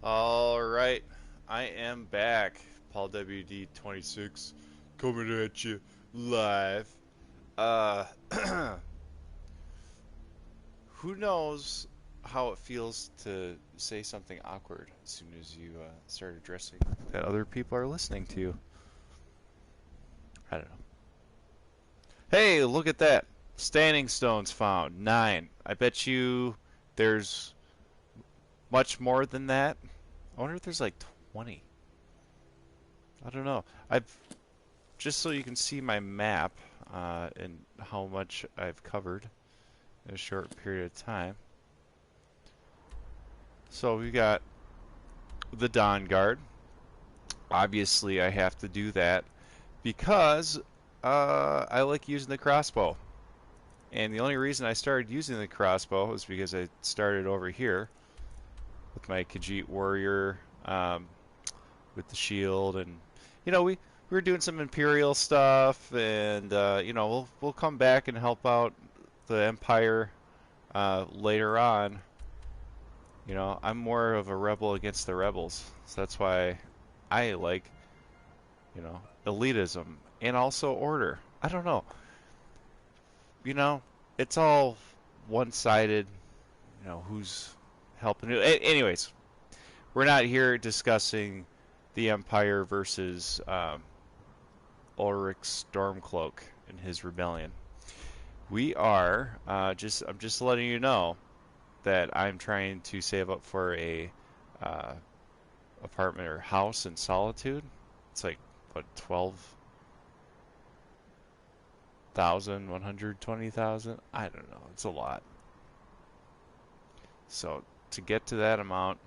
All right, I am back. Paul WD 26 coming at you live. Uh, who knows how it feels to say something awkward as soon as you start addressing that other people are listening to you? I don't know. Hey, look at that! Standing stones found 9. I bet you there's much more than that. I wonder if there's like 20. I don't know. I've just so you can see my map and how much I've covered in a short period of time. So we got the Dawnguard. Obviously, I have to do that because I like using the crossbow. And the only reason I started using the crossbow was because I started over here with my Kajiit warrior, with the shield, and we were doing some Imperial stuff, and we'll come back and help out the Empire later on. I'm more of a rebel against the rebels, so that's why I like elitism and also order. I don't know, you know, it's all one-sided. Who's helping who. Anyways, we're not here discussing the Empire versus Ulrich Stormcloak and his rebellion. We are I'm just letting you know that I'm trying to save up for a uh, apartment or house in Solitude. It's like what 12,000, 120,000. I don't know. It's a lot. So to get to that amount,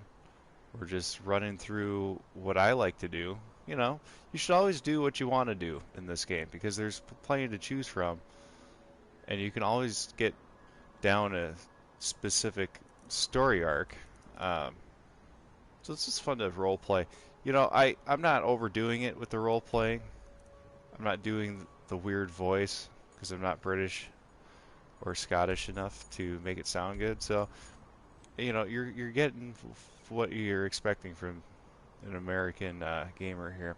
we're just running through what I like to do. You should always do what you want to do in this game because there's plenty to choose from, and you can always get down a specific story arc. Um, so it's just fun to role play. I'm not overdoing it with the role playing. I'm not doing the weird voice because I'm not British or Scottish enough to make it sound good. So you're getting what you're expecting from an American gamer here.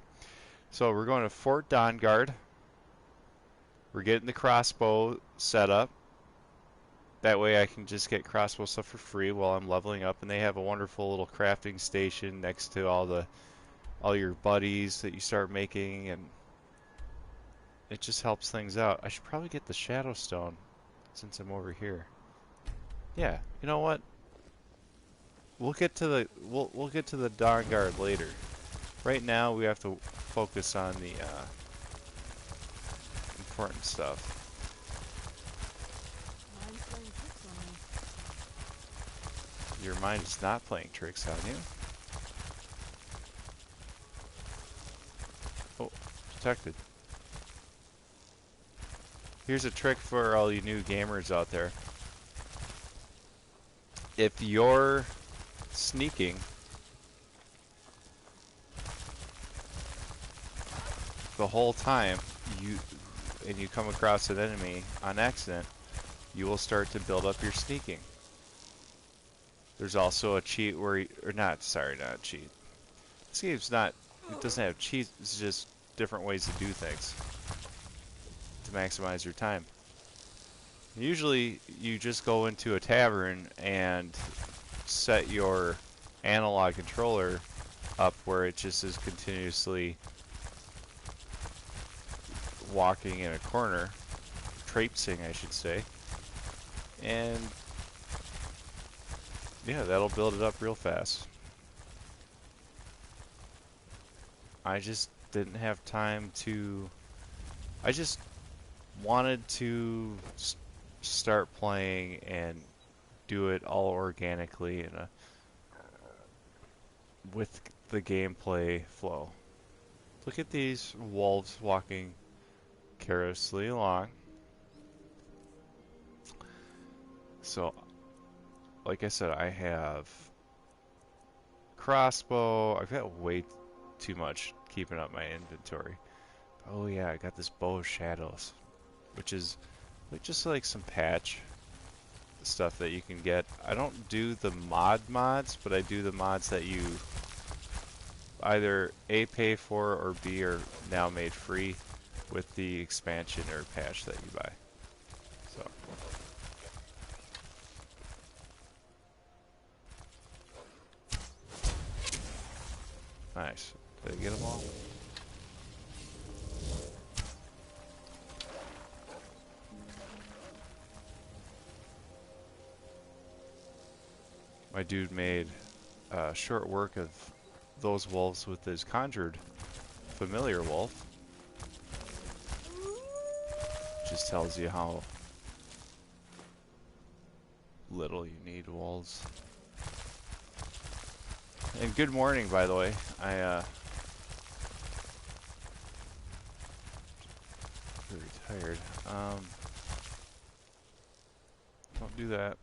So we're going to Fort Dawnguard. We're getting the crossbow set up. That way I can just get crossbow stuff for free while I'm leveling up, and they have a wonderful little crafting station next to all your buddies that you start making, and it just helps things out. I should probably get the Shadow Stone since I'm over here. Yeah, you know what? We'll get to the Dawnguard later. Right now we have to focus on the important stuff. Mine's playing tricks on me. Your mind is not playing tricks on you. Oh, detected. Here's a trick for all you new gamers out there. If you're sneaking the whole time you and you come across an enemy on accident, you will start to build up your sneaking. There's also a cheat where or not, sorry, not a cheat. This game's not, it doesn't have cheats, it's just different ways to do things to maximize your time. Usually you just go into a tavern and set your analog controller up where it just is continuously walking in a corner, traipsing I should say, and yeah, that'll build it up real fast. I just didn't have time to, I just wanted to start playing and do it all organically and with the gameplay flow. Look at these wolves walking carelessly along. So, like I said, I have crossbow. I've got way too much keeping up my inventory. Oh yeah, I got this bow of shadows, which is just like some patch stuff that you can get. I don't do the mods, but I do the mods that you either A, pay for, or B, are now made free with the expansion or patch that you buy. So. Nice. Did I get them all? My dude made short work of those wolves with his conjured familiar wolf. Just tells you how little you need wolves. And good morning, by the way. Pretty tired. Don't do that.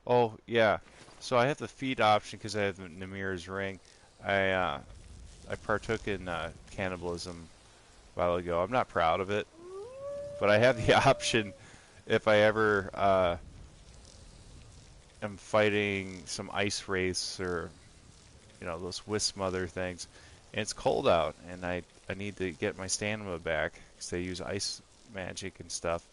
Oh yeah. So I have the feed option because I have Namir's ring. I partook in cannibalism a while ago. I'm not proud of it, but I have the option if I ever am fighting some ice wraiths or those wisp mother things, and it's cold out, and I need to get my stamina back because they use ice magic and stuff.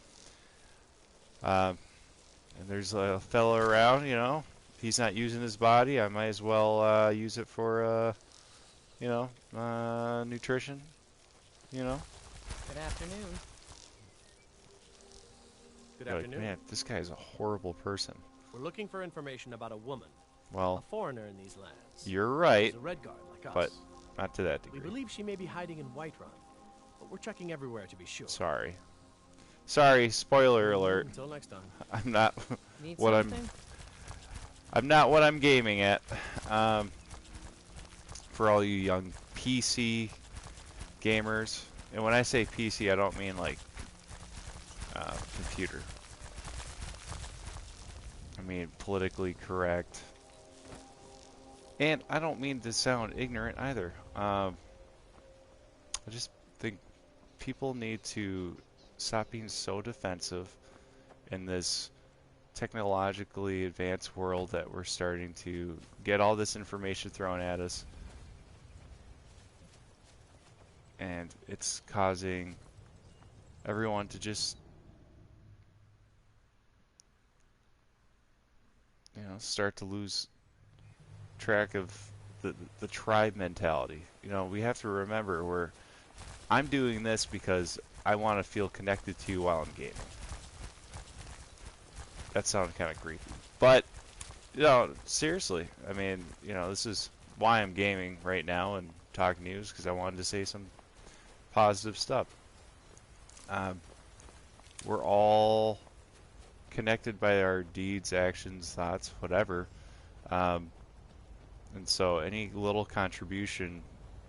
And there's a fella around, if he's not using his body, I might as well use it for nutrition, Good afternoon. Good Like, afternoon. man, this guy's a horrible person. We're looking for information about a woman, a Well, foreigner in these lands. you're right, She's a red guard like us. but not to that We degree. believe she may be hiding in Whiterun, but we're checking everywhere to be sure. Sorry. Sorry, spoiler alert. Until next time. I'm not Need what something? I'm not what I'm gaming at. For all you young PC gamers, and when I say PC, I don't mean like computer. I mean politically correct, and I don't mean to sound ignorant either. I just think people need to stop being so defensive in this technologically advanced world that we're starting to get all this information thrown at us, and it's causing everyone to just start to lose track of the tribe mentality. We have to remember I'm doing this because I want to feel connected to you while I'm gaming. That sounded kind of creepy, but seriously, I mean, this is why I'm gaming right now and talking news, because I wanted to say some positive stuff. We're all connected by our deeds, actions, thoughts, whatever, and so any little contribution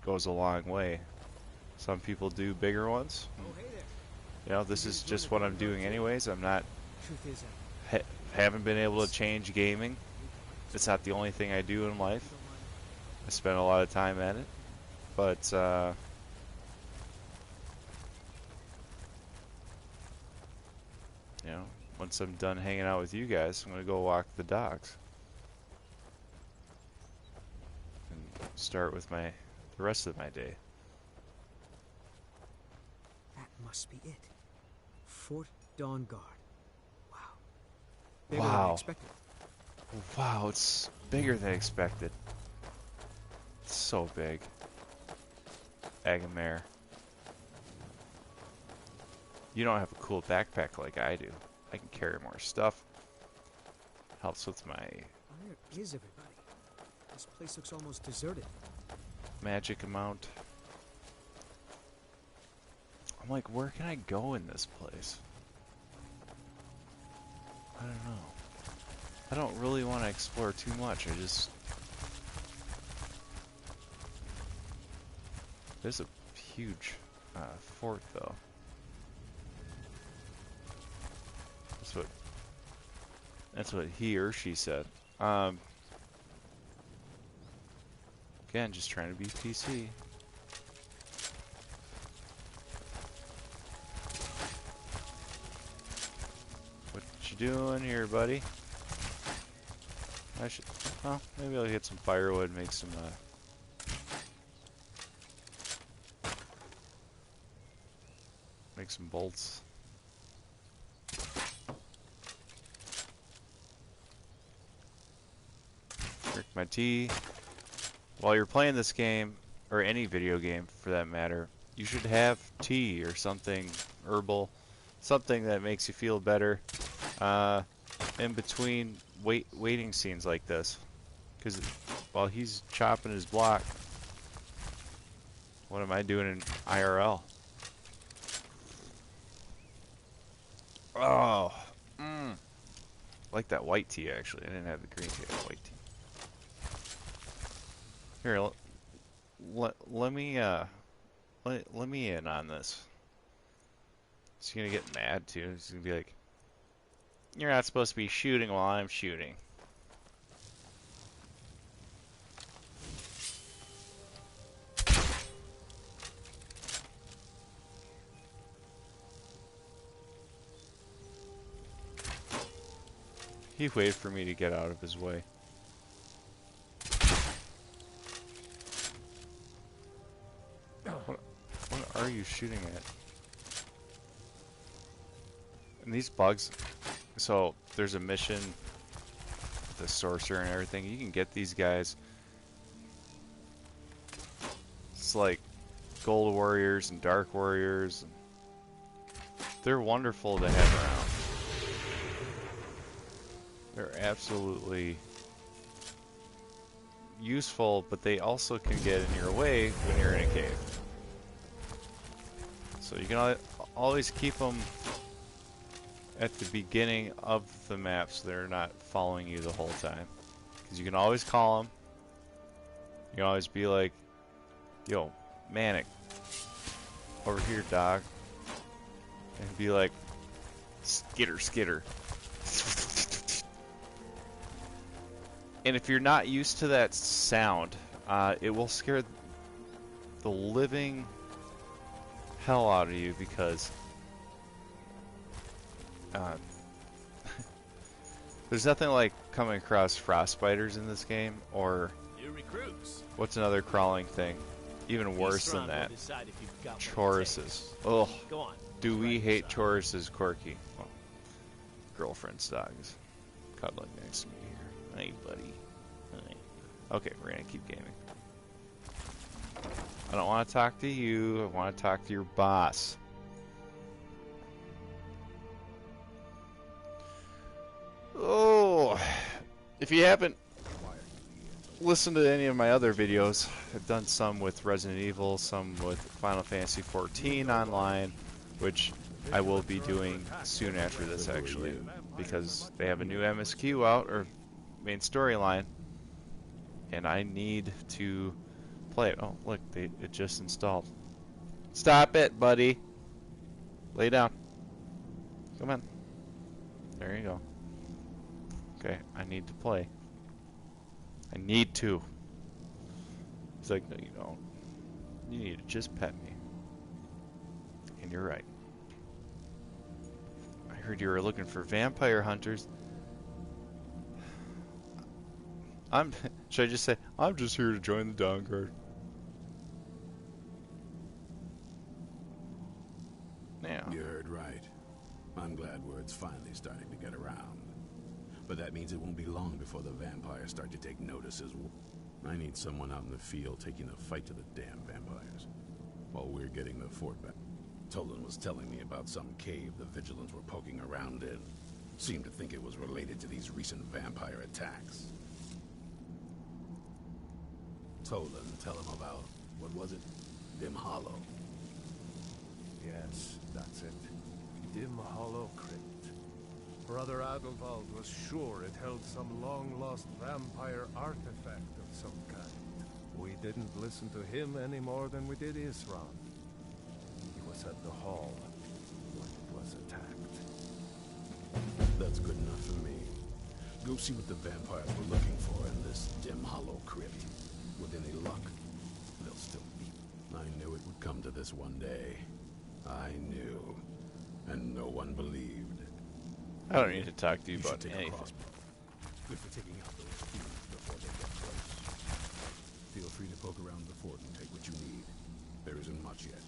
goes a long way. Some people do bigger ones. This is just what I'm doing anyways. I'm not Truth is, haven't been able to change gaming. It's not the only thing I do in life. I spend a lot of time at it, but once I'm done hanging out with you guys, I'm gonna go walk the dogs and start with the rest of my day. that must be it. Fort Dawnguard. Wow. Bigger than I Wow. expected. Wow, it's bigger than expected. It's so big. Agamare. You don't have a cool backpack like I do. I can carry more stuff. Helps with my Where is everybody? This place looks almost deserted. magic amount. I'm like, where can I go in this place? I don't know. I don't really want to explore too much. There's a huge fort, though. That's what he or she said. Again, just trying to be PC. What you doing here, buddy? I should. Oh, maybe I'll get some firewood, make some. Make some bolts. Drink my tea. While you're playing this game, or any video game for that matter, you should have tea or something herbal, something that makes you feel better in between waiting scenes like this. Because while he's chopping his block, what am I doing in IRL? Oh, I like that white tea actually. I didn't have the green tea, I had white tea. Here, let me in on this. He's gonna get mad too. He's gonna be like, "You're not supposed to be shooting while I'm shooting." He waited for me to get out of his way. What are you shooting at? And these bugs, so there's a mission, the sorcerer and everything. You can get these guys. It's like gold warriors and dark warriors. They're wonderful to have around. They're absolutely useful, but they also can get in your way when you're in a cave. So you can always keep them at the beginning of the map so they're not following you the whole time. Because you can always call them. You can always be like, "Yo, Manic, over here, dog." And be like, "Skitter, skitter." And if you're not used to that sound, it will scare the living hell out of you because there's nothing like coming across frost spiders in this game, or what's another crawling thing? Even worse than that. Choruses. Ugh. Do we hate choruses, Corky? Well, girlfriend's dogs. Cuddling next to me here. Hey, buddy. Hi. Okay, we're gonna keep gaming. I don't want to talk to you. I want to talk to your boss. Oh, if you haven't listened to any of my other videos, I've done some with Resident Evil, some with Final Fantasy XIV Online, which I will be doing soon after this actually, because they have a new MSQ out, or main storyline, and I need to play it. Oh, look, it just installed. Stop it, buddy. Lay down. Come on. There you go. Okay, I need to play. I need to. He's like, "No, you don't. You need to just pet me." And you're right. I heard you were looking for vampire hunters. Should I just say, "I'm just here to join the Dawnguard"? Now. You heard right. I'm glad word's finally starting to get around. But that means it won't be long before the vampires start to take notice as well. I need someone out in the field taking the fight to the damn vampires, while we're getting the fort back. Tolan was telling me about some cave the Vigilants were poking around in. Seemed to think it was related to these recent vampire attacks. Tolan, tell him about, what was it? Dim Hollow. Yes, that's it. Dim Hollow Crypt. Brother Adelwald was sure it held some long-lost vampire artifact of some kind. We didn't listen to him any more than we did Isran. He was at the hall when it was attacked. That's good enough for me. Go see what the vampires were looking for in this Dim Hollow Crypt. With any luck, they'll still be. I knew it would come to this one day. I knew. And no one believed. I don't need to talk to you You should about take a anything. crossbow. Good for taking out those fiends before they get close. Feel free to poke around the fort and take what you need. There isn't much yet,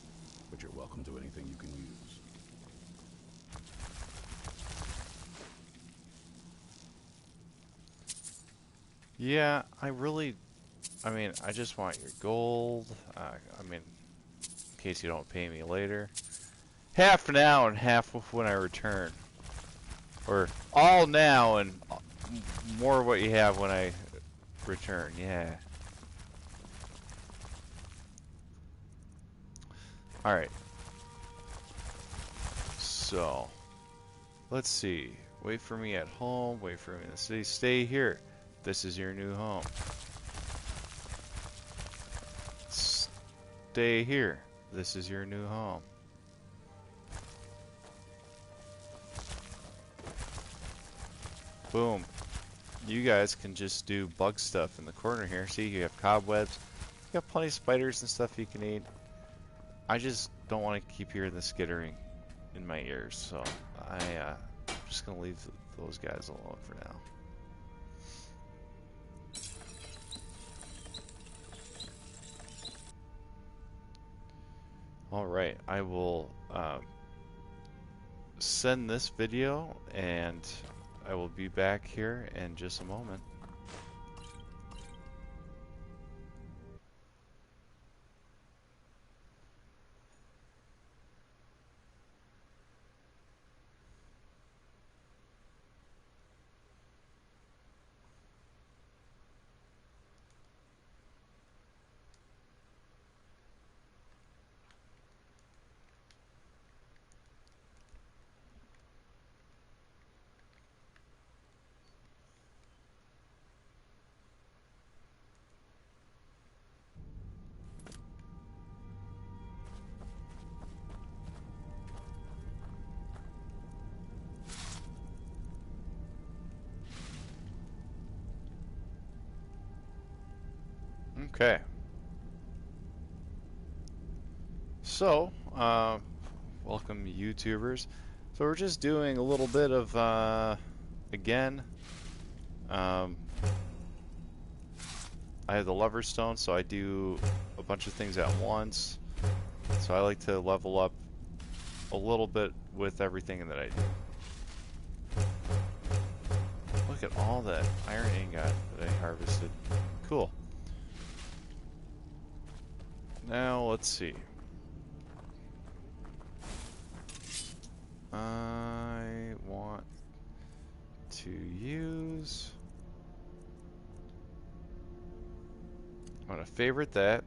but you're welcome to anything you can use. Yeah, I mean, I just want your gold. I mean, in case you don't pay me later. Half now and half when I return. Or all now and more what you have when I return. Yeah. Alright. So, let's see. Wait for me at home. Wait for me in the city. Stay here. This is your new home. Stay here. This is your new home. Boom. You guys can just do bug stuff in the corner here. See, you have cobwebs. You got plenty of spiders and stuff you can eat. I just don't want to keep hearing the skittering in my ears, so I'm just going to leave those guys alone for now. Alright, I will send this video, and I will be back here in just a moment. Okay. So, welcome YouTubers. So we're just doing a little bit of, again, I have the lever stone, so I do a bunch of things at once. So I like to level up a little bit with everything that I do. Look at all that iron ingot that I harvested. Cool. Now, let's see. I want to use... I'm going to favorite that,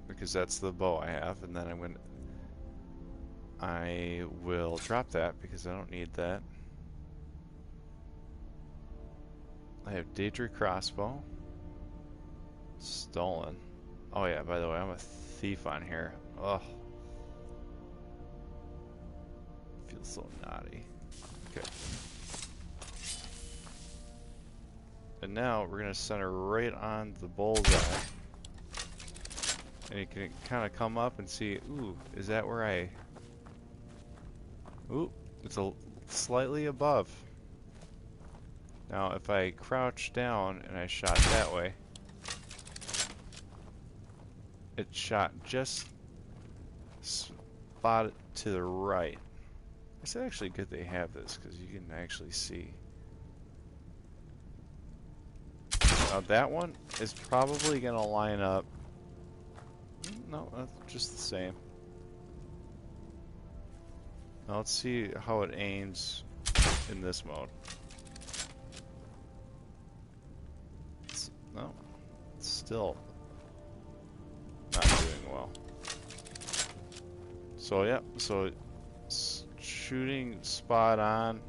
because that's the bow I have, and then I will drop that, because I don't need that. I have Daedra crossbow. Stolen. Oh yeah, by the way, I'm a thief on here. Ugh. Feels so naughty. Okay. And now we're gonna center right on the bullseye. And you can kind of come up and see, ooh, is that where I... Ooh, it's slightly above. Now if I crouch down and I shot that way, it shot just spot to the right. It's actually good they have this, because you can actually see. Now that one is probably going to line up. No, that's just the same. Now let's see how it aims in this mode. No, it's still not doing well. So yeah, so it's shooting spot on.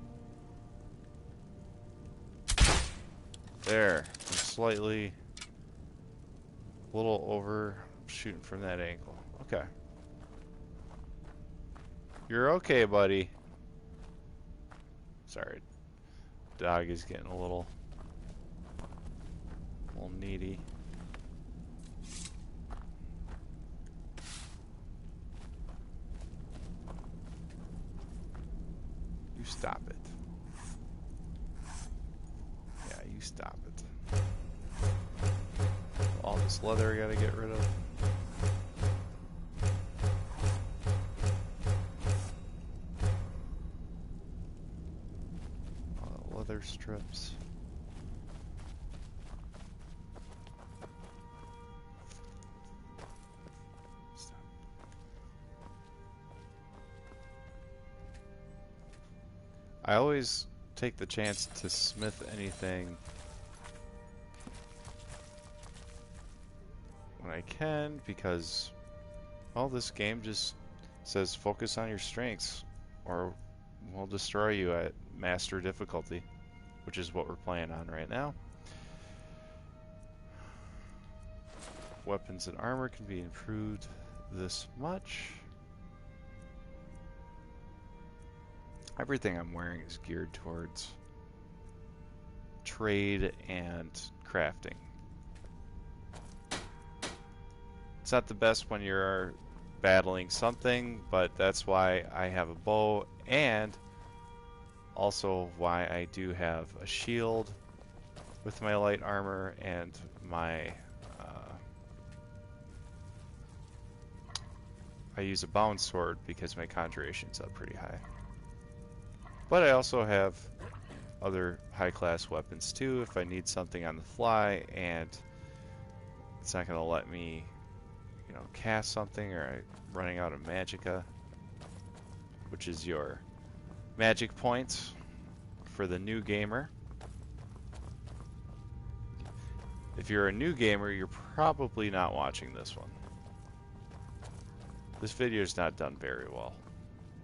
There, I'm slightly a little over shooting from that angle. Okay. You're okay, buddy. Sorry. Dog is getting a little needy. You stop it. this leather I gotta get rid of. Leather strips. I always take the chance to smith anything when I can, because, well, this game just says focus on your strengths or we'll destroy you at master difficulty, which is what we're playing on right now. Weapons and armor can be improved this much. Everything I'm wearing is geared towards trade and crafting. It's not the best when you're battling something, but that's why I have a bow, and also why I do have a shield with my light armor and my I use a bound sword because my conjuration's up pretty high. But I also have other high-class weapons too if I need something on the fly and it's not going to let me, you know, cast something, or I'm running out of magicka, which is your magic points for the new gamer. If you're a new gamer, you're probably not watching this one. This video is not done very well.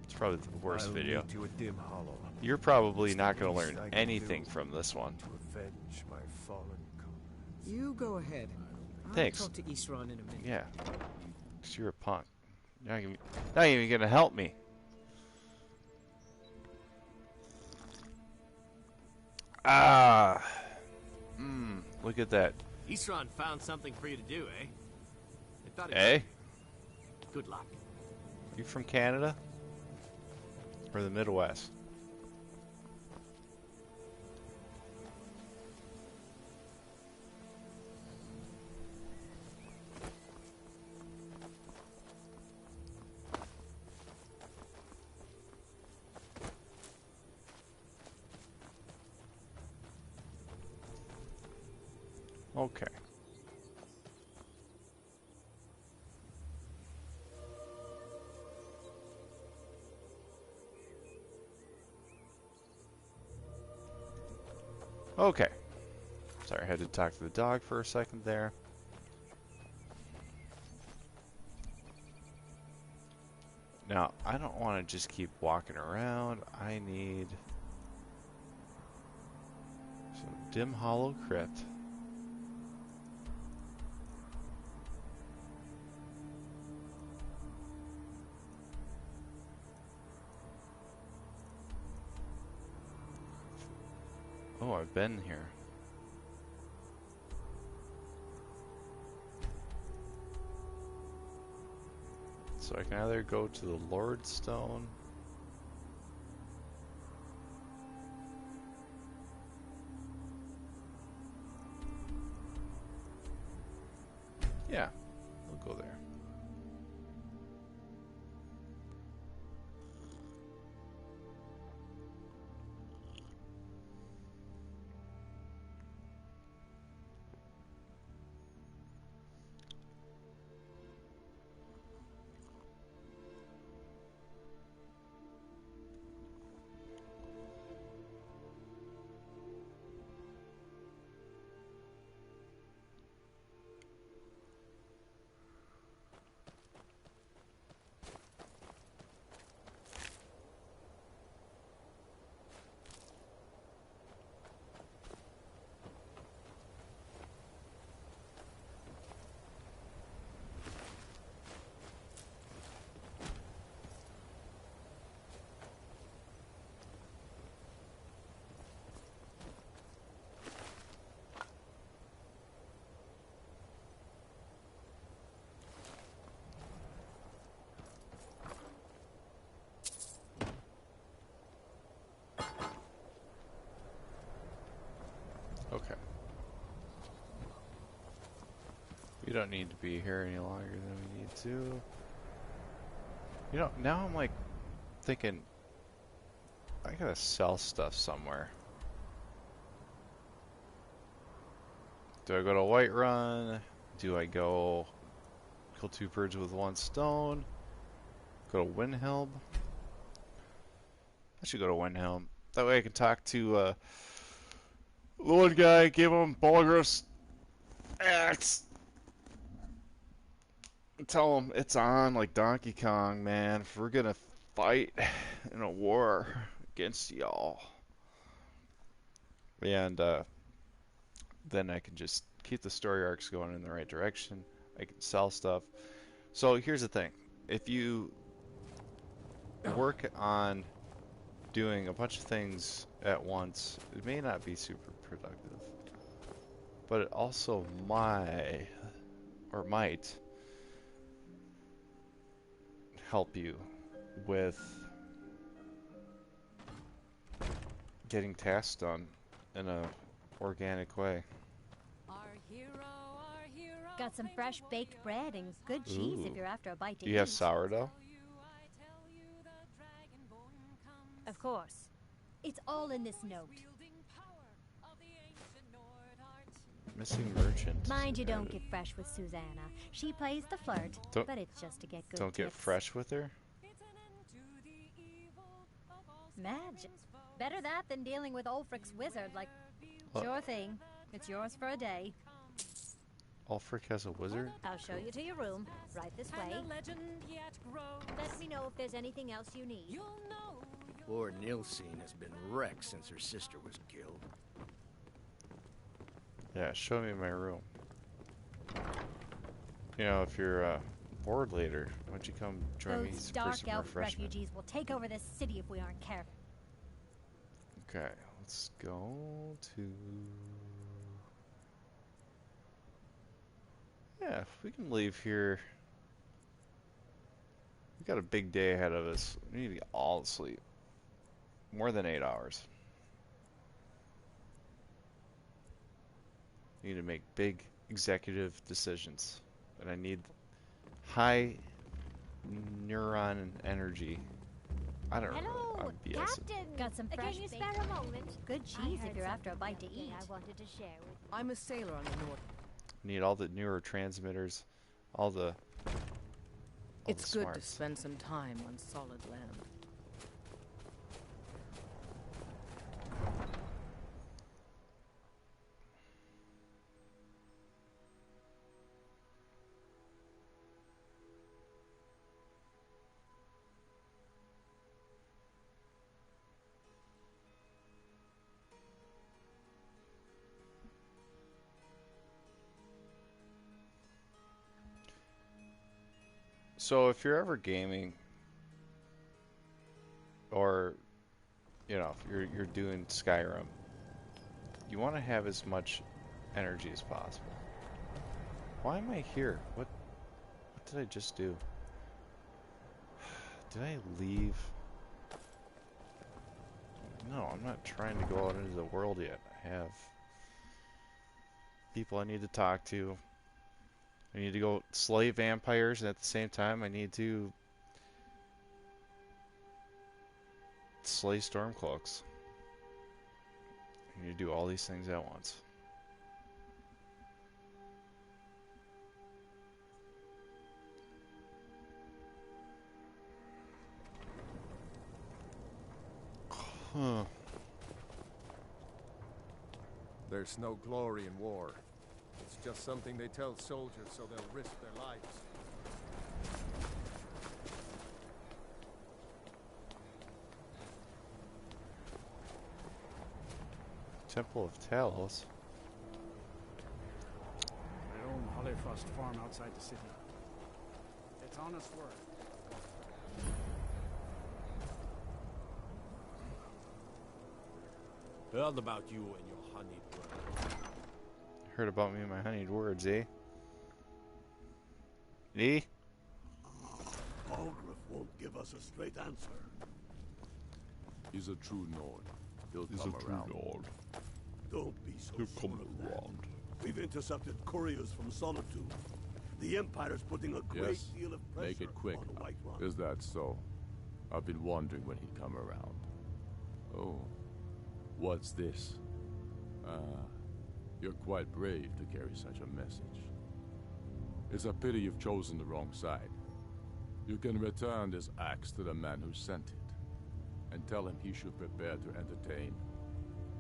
It's probably the worst video. To a dim hollow. You're probably not going to learn anything from this one. To avenge my fallen comrades. You go ahead. I'll Thanks. talk to Isran in a minute. Yeah, because you're a punk. You're not even going to help me. Ah. Look at that. Isran found something for you to do, eh? I thought he Hey, Good luck. you from Canada? Or the Midwest? Okay. Okay. Sorry, I had to talk to the dog for a second there. Now, I don't want to just keep walking around. I need some dim hollow crypt. Oh, I've been here. So I can either go to the Lord Stone. Yeah, we'll go there. We don't need to be here any longer than we need to. You know, now I'm like thinking, I gotta sell stuff somewhere. Do I go to Whiterun? Do I go kill two birds with one stone? Go to Windhelm? I should go to Windhelm. That way I can talk to the one guy, give him Balgruuf's axe. Tell him it's on like Donkey Kong, man. If we're gonna fight in a war against y'all. And then I can just keep the story arcs going in the right direction. I can sell stuff. So here's the thing. If you work on doing a bunch of things at once, it may not be super productive. But it also might help you with getting tasks done in a organic way. Got some fresh baked bread and good cheese if you're after a bite to eat. Do you have sourdough? Of course. It's all in this note. Missing merchant. Mind you don't get fresh with Susanna. She plays the flirt, but it's just to get good Don't get tips. fresh with her? Magic. Better that than dealing with Ulfric's wizard, like, sure thing. It's yours for a day. Ulfric has a wizard? I'll show you to your room, right this way. Let me know if there's anything else you need. Poor Nilsine has been wrecked since her sister was killed. Yeah, show me my room. You know, if you're bored later, why don't you come join me Those for dark some elf refreshment? refugees will take over this city if we aren't careful. Okay, let's go to... Yeah, if we can leave here. We got a big day ahead of us. We need to get all to sleep. More than 8 hours. We need to make big executive decisions. And I need high neuron energy. I don't know. Hello, I'm BSing. Captain. Got some fresh Can you baked spare a moment? good cheese if you're after a bite to eat. I wanted to share with you. I'm a sailor on the North. Need all the neurotransmitters, all the It's good to smarts. spend some time on solid land. So if you're ever gaming, or you know, if you're doing Skyrim, you want to have as much energy as possible. Why am I here? What did I just do? Did I leave? No, I'm not trying to go out into the world yet. I have people I need to talk to. I need to go slay vampires, and at the same time I need to slay stormcloaks. I need to do all these things at once. Huh. There's no glory in war. It's just something they tell soldiers so they'll risk their lives. Temple of Talos. I own Hollyfrost Farm outside the city. It's honest work. Heard about you and your honeyed word. Heard about me and my honeyed words, eh? Eh? Balgruuf won't give us a straight answer. He's a true Nord. He'll come around. Don't be so He'll sure come of that. around. We've intercepted couriers from Solitude. The Empire's putting a great Yes. deal of pressure Make it quick. on the White Run. Is that so? I've been wondering when he'd come around. Oh. What's this? You're quite brave to carry such a message. It's a pity you've chosen the wrong side. You can return this axe to the man who sent it, and tell him he should prepare to entertain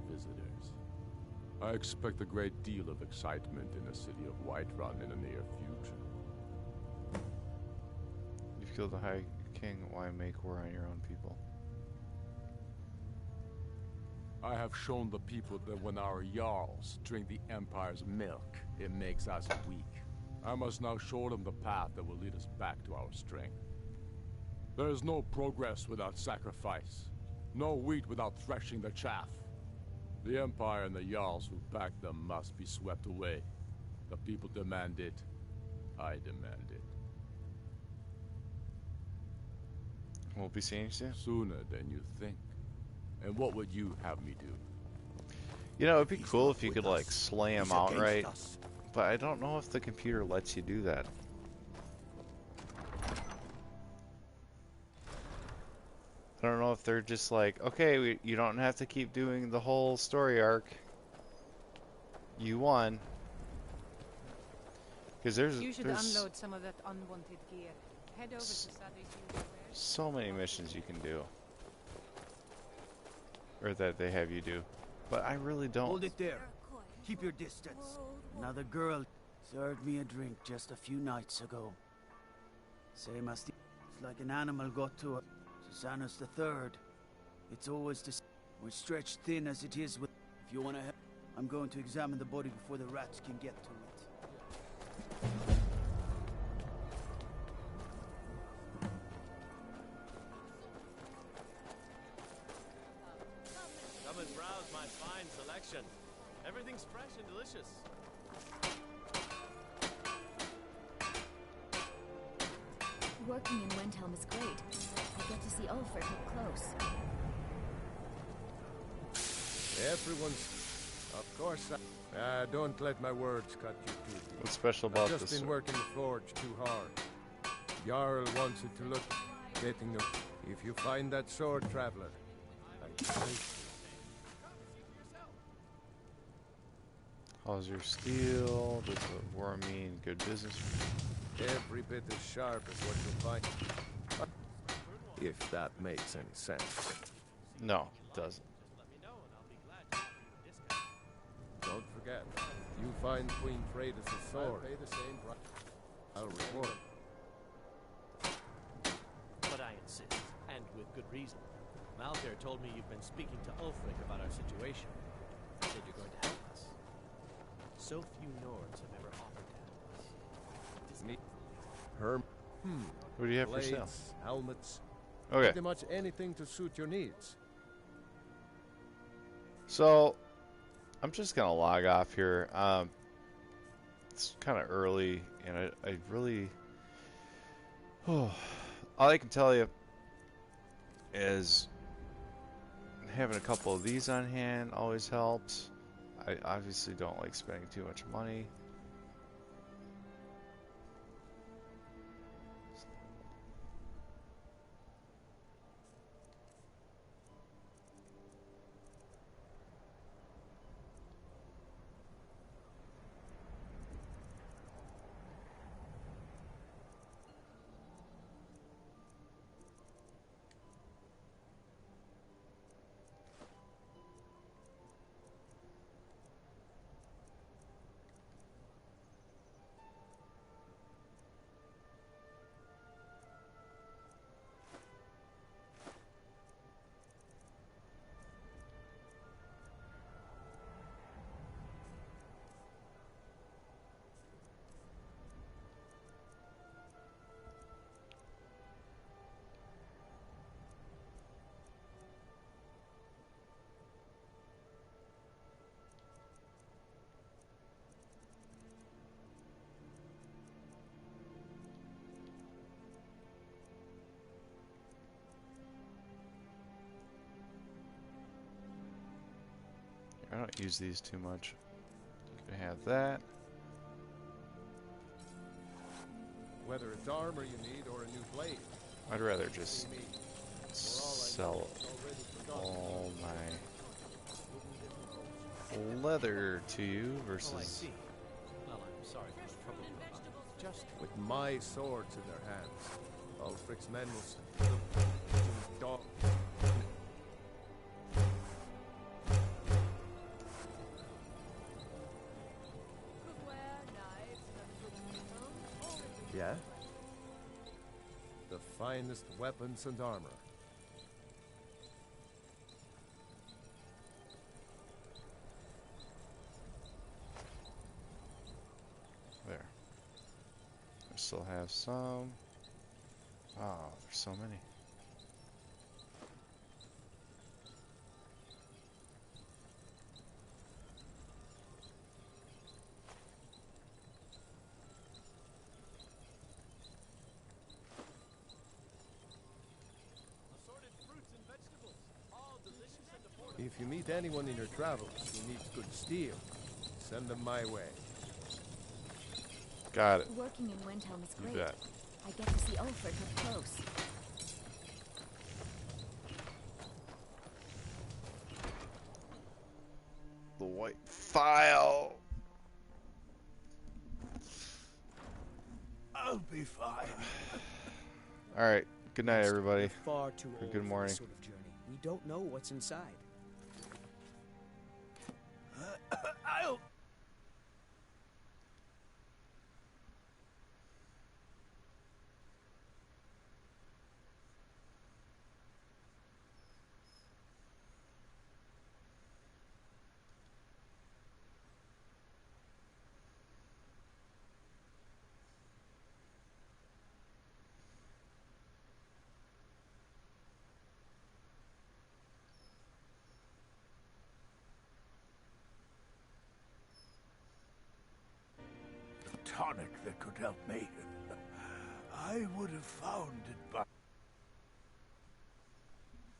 visitors. I expect a great deal of excitement in the city of Whiterun in the near future. You've killed the High King. Why make war on your own people? I have shown the people that when our Jarls drink the Empire's milk, it makes us weak. I must now show them the path that will lead us back to our strength. There is no progress without sacrifice, no wheat without threshing the chaff. The Empire and the Jarls who back them must be swept away. The people demand it. I demand it. We'll be seeing you soon. Sooner than you think. And what would you have me do? You know, it'd be He's cool not if you with could, like, us. slay him He's against outright. us. But I don't know if the computer lets you do that. I don't know if they're just like, okay, you don't have to keep doing the whole story arc. You won. Because You should there's unload some of that unwanted gear. Head over to Savage. so many missions you can do. Or that they have you do. But I really don't. Hold it there. Keep your distance. Another girl served me a drink just a few nights ago. Same as the... It's like an animal got to her. Susanus the Third. It's always the... We're stretched thin as it is with... If you want to help, I'm going to examine the body before the rats can get to it. Come and browse my fine selection. Everything's fresh and delicious. Working in Wendhelm is great. I get to see Ulfric up close. Everyone's... Of course, don't let my words cut you too deep. What's special about I've this? just been working the forge too hard. Jarl wants it to look... Getting the... If you find that sword, traveler, How's your steel? Does the war mean good business? every bit as sharp as what you'll find. If that makes any sense. No, it doesn't. Don't forget, you find Queen Freydis' sword. I'll pay the same price. I'll report. But I insist, and with good reason. Malthair told me you've been speaking to Ulfric about our situation. Said you're going to help us. So few Nords have ever offered to help us. Me. Herm. What do you have for sale? Blades, helmets. Okay. Pretty much anything to suit your needs. So, I'm just gonna log off here. It's kind of early, and I really, all I can tell you is having a couple of these on hand always helps. I obviously don't like spending too much money. I don't use these too much. Keep a have that. Whether it's armor you need or a new blade. I'd rather just sell all my leather to you Oh, I versus... see. Well, I'm sorry for the trouble you brought. Just With my swords in their hands, Ulfric's men will still dog. Yeah? The finest weapons and armor. There. I still have some. Oh, there's so many. assorted fruits and vegetables, all delicious and affordable. If you meet anyone in your travels who needs good steel, send them my way. Got it. Working in Windhelm is You great. bet. I get to see Ulfric up close. The white file. I'll be fine. All right. Good night, everybody. Far too Or old good for morning. this sort of journey. We don't know what's inside. I'll... tonic that could help me. I would have found it by...